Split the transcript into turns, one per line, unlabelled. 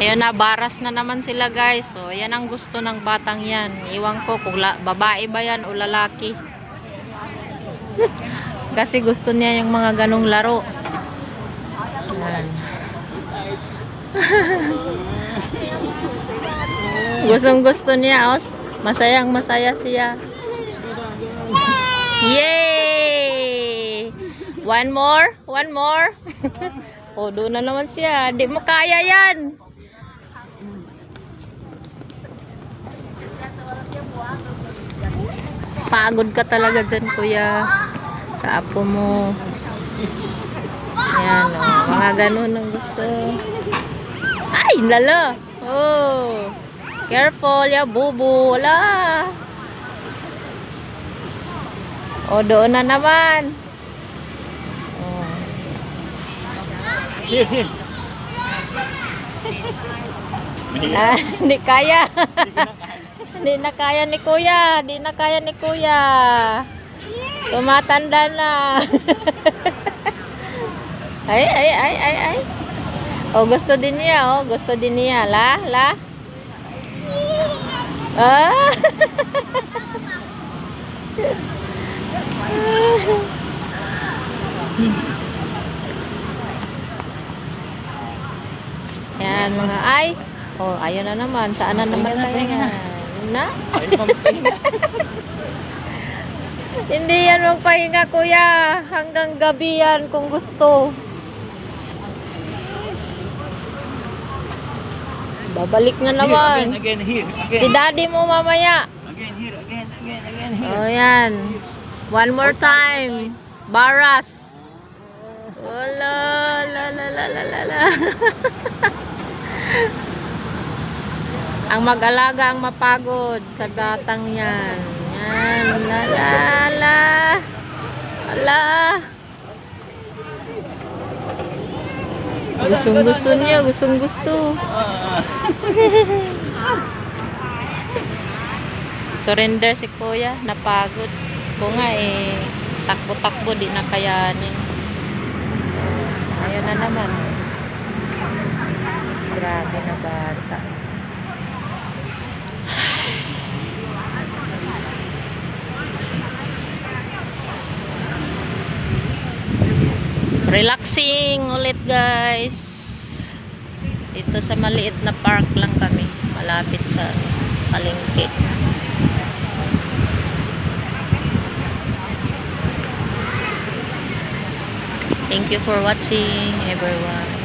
Ayun na, baras na naman sila guys. So, yan ang gusto ng batang yan. Iwan ko kung babae ba yan o lalaki. Kasi gusto niya yung mga ganong laro. Yan. Gustong gusto niya. Oh. Masayang masaya siya. Yay! One more? One more? O, doon na naman siya. Di mo kaya yan. Pagod ka talaga dyan, kuya. Sa apo mo. Ayan, o. Mga ganun ang gusto. Ay, lala. Oh. Careful, ya, bubu. Wala. O, doon na naman. Oh. Ah, hindi kaya. Hindi na kaya ni kuya. Hindi na kaya ni kuya. Tumatanda na. Ay, ay, ay, ay, ay. Oh, gusto din niya. Oh, gusto din niya. La, la. Ah. Yan, mga ay. Oh, ayun na naman. Saan na naman kaya? Na? Hindi yan magpahinga, kuya. Hanggang gabi yan kung gusto. Babalik na naman.
Again, here, again.
Si daddy mo mamaya.
Again, here, again, here.
Oh, yan. One more time. Baras. Oh, la, la, la, la, la, la, la. Ang mag-alaga ang mapagod sa batang yan. Yan. La, la, la. Ala. Gustong-gusto niya. Gustong-gusto. Surrender si kuya. Napagod. Kung nga eh, takbo-takbo di na kayanin. Ayun na naman. Grabe na bata. Relaxing ulit guys. Dito sa maliit na park lang kami. Malapit sa palengke. Thank you for watching everyone.